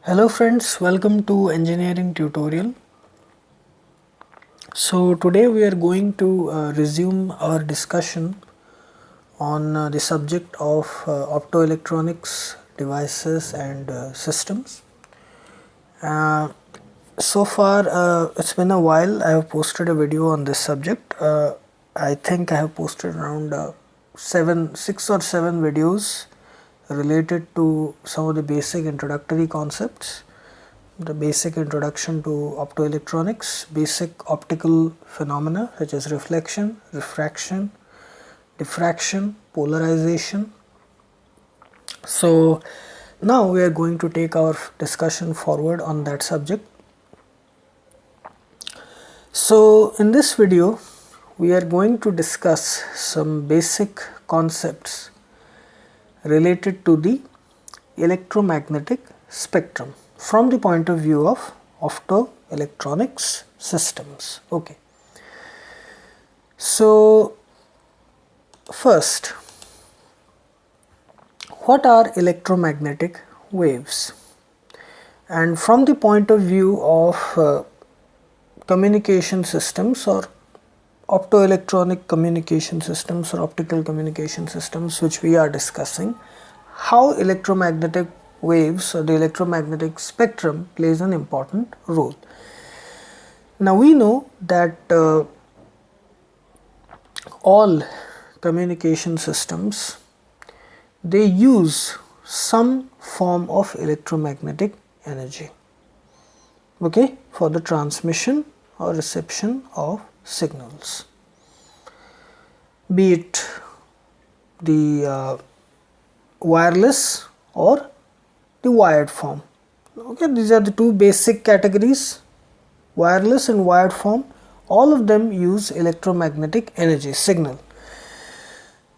Hello friends, welcome to engineering tutorial. So today we are going to resume our discussion on the subject of optoelectronics devices and systems. Uh, so far it's been a while I have posted a video on this subject. I think I have posted around 6 or 7 videos related to some of the basic introductory concepts, the basic introduction to optoelectronics, basic optical phenomena such as reflection, refraction, diffraction, polarization. So now we are going to take our discussion forward on that subject. So in this video we are going to discuss some basic concepts related to the electromagnetic spectrum from the point of view of optoelectronics systems. Okay. So first, what are electromagnetic waves? And from the point of view of communication systems or optoelectronic communication systems or optical communication systems which we are discussing, how electromagnetic waves or the electromagnetic spectrum plays an important role. Now we know that all communication systems, they use some form of electromagnetic energy, okay, for the transmission or reception of signals, be it the wireless or the wired form. Okay, these are the two basic categories, wireless and wired form. All of them use electromagnetic energy signal.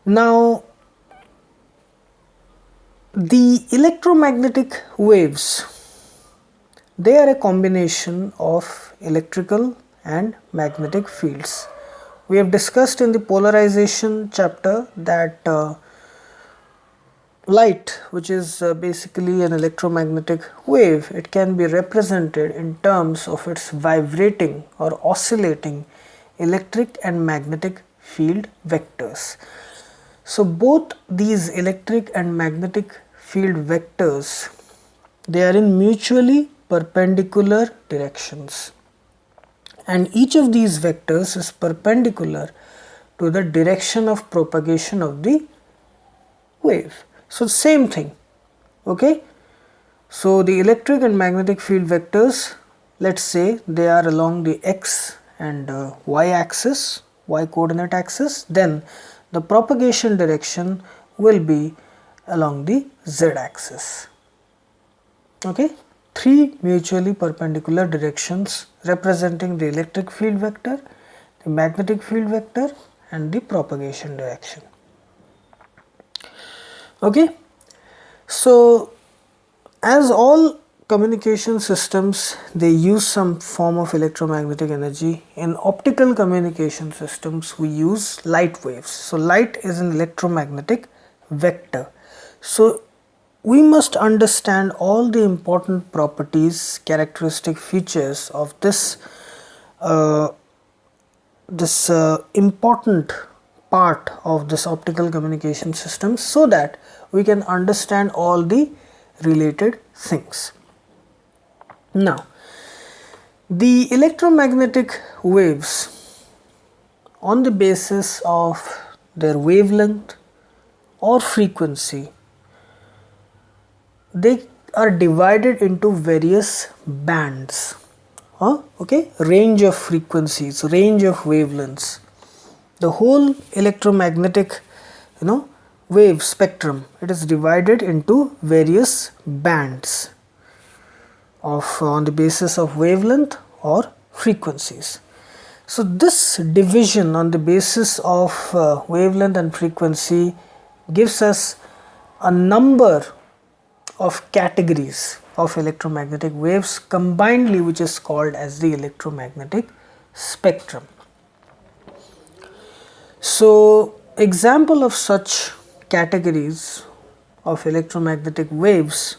Now the electromagnetic waves, they are a combination of electrical and magnetic fields. We have discussed in the polarization chapter that light, which is basically an electromagnetic wave, it can be represented in terms of its vibrating or oscillating electric and magnetic field vectors. So both these electric and magnetic field vectors, they are in mutually perpendicular directions, and each of these vectors is perpendicular to the direction of propagation of the wave. So same thing, okay. So the electric and magnetic field vectors, let's say they are along the x and y axis, y coordinate axis, then the propagation direction will be along the z axis, okay. Three mutually perpendicular directions representing the electric field vector, the magnetic field vector and the propagation direction, okay. So as all communication systems, they use some form of electromagnetic energy. In optical communication systems we use light waves. So light is an electromagnetic vector. So we must understand all the important properties, characteristic features of this important part of this optical communication system, so that we can understand all the related things. Now the electromagnetic waves, on the basis of their wavelength or frequency, they are divided into various bands, okay, range of frequencies, range of wavelengths. The whole electromagnetic wave spectrum, it is divided into various bands of on the basis of wavelength or frequencies. So this division on the basis of wavelength and frequency gives us a number of categories of electromagnetic waves combinedly, which is called as the electromagnetic spectrum. So example of such categories of electromagnetic waves,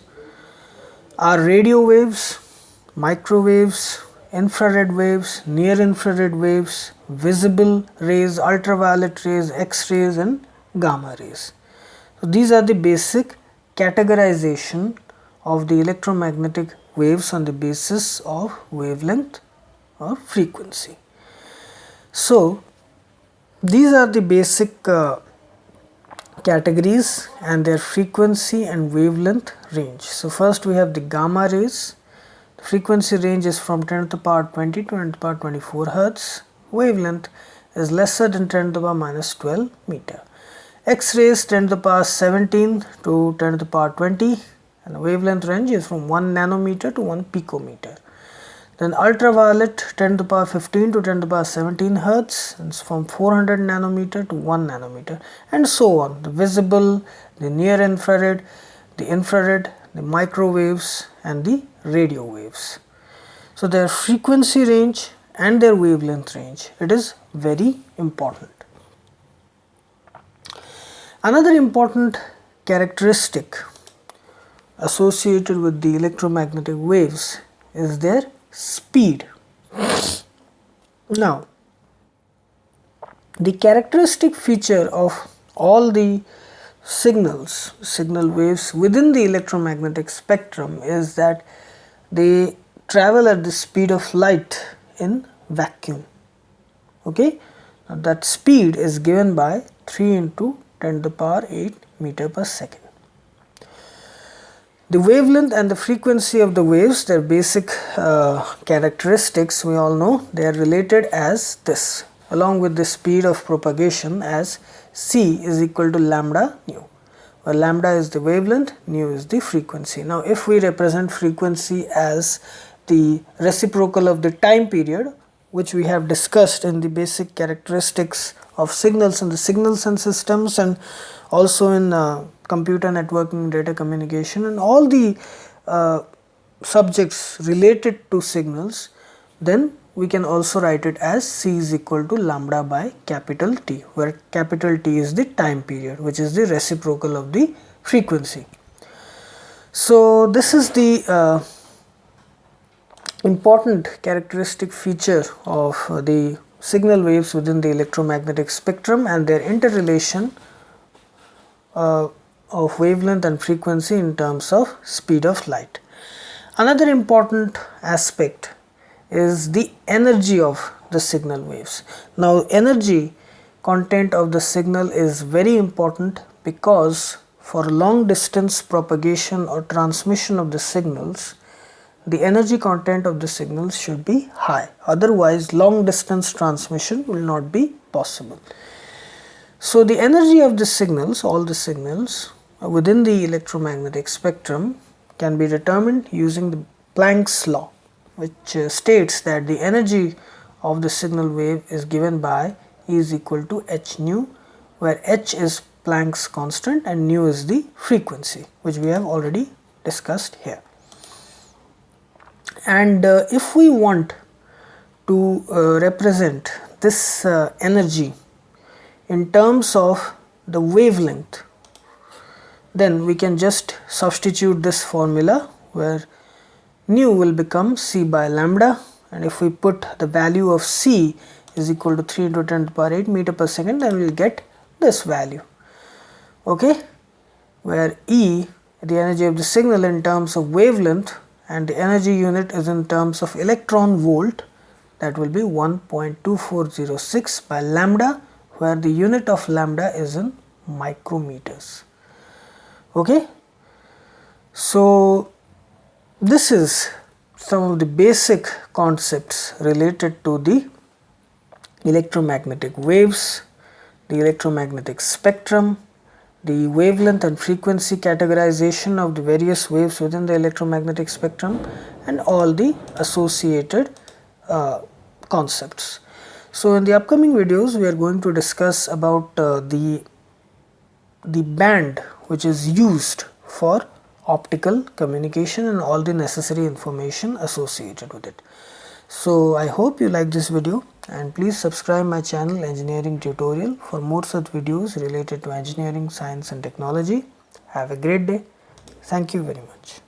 are radio waves, microwaves, infrared waves, near infrared waves, visible rays, ultraviolet rays, X-rays and gamma rays. So, these are the basic categorization of the electromagnetic waves on the basis of wavelength or frequency. So, these are the basic categories and their frequency and wavelength range. So, first we have the gamma rays. The frequency range is from 10 to the power 20 to 10 to the power 24 hertz. Wavelength is lesser than 10 to the power minus 12 meter. X-rays 10 to the power 17 to 10 to the power 20, and the wavelength range is from 1 nanometer to 1 picometer. Then ultraviolet 10 to the power 15 to 10 to the power 17 hertz, and it's from 400 nanometer to 1 nanometer, and so on. The visible, the near infrared, the microwaves and the radio waves. So, their frequency range and their wavelength range, it is very important. Another important characteristic associated with the electromagnetic waves is their speed. Now, the characteristic feature of all the signal waves within the electromagnetic spectrum is that they travel at the speed of light in vacuum. Okay, now that speed is given by 3 into 10 to the power 8 meter per second. The wavelength and the frequency of the waves, their basic characteristics, we all know they are related as this, along with the speed of propagation as c is equal to lambda nu, where lambda is the wavelength, nu is the frequency. Now, if we represent frequency as the reciprocal of the time period, which we have discussed in the basic characteristics of signals in the signal sense systems and also in computer networking, data communication and all the subjects related to signals, then we can also write it as c is equal to lambda by capital T, where capital T is the time period, which is the reciprocal of the frequency. So, this is the important characteristic feature of the signal waves within the electromagnetic spectrum and their interrelation of wavelength and frequency in terms of speed of light. Another important aspect is the energy of the signal waves. Now, energy content of the signal is very important because for long distance propagation or transmission of the signals, the energy content of the signals should be high, otherwise long distance transmission will not be possible. So, the energy of the signals, all the signals within the electromagnetic spectrum can be determined using the Planck's law, which states that the energy of the signal wave is given by E is equal to h nu, where h is Planck's constant and nu is the frequency, which we have already discussed here. And if we want to represent this energy in terms of the wavelength, then we can just substitute this formula where nu will become c by lambda, and if we put the value of c is equal to 3 into 10 to the power 8 meter per second, then we will get this value, okay, where E, the energy of the signal in terms of wavelength, and the energy unit is in terms of electron volt, that will be 1.2406 by lambda, where the unit of lambda is in micrometers. Okay. So, this is some of the basic concepts related to the electromagnetic waves, the electromagnetic spectrum, the wavelength and frequency categorization of the various waves within the electromagnetic spectrum, and all the associated concepts. So, in the upcoming videos we are going to discuss about the band which is used for optical communication and all the necessary information associated with it. So, I hope you like this video, and please subscribe my channel Engineering Tutorial for more such videos related to engineering, science and technology. Have a great day. Thank you very much.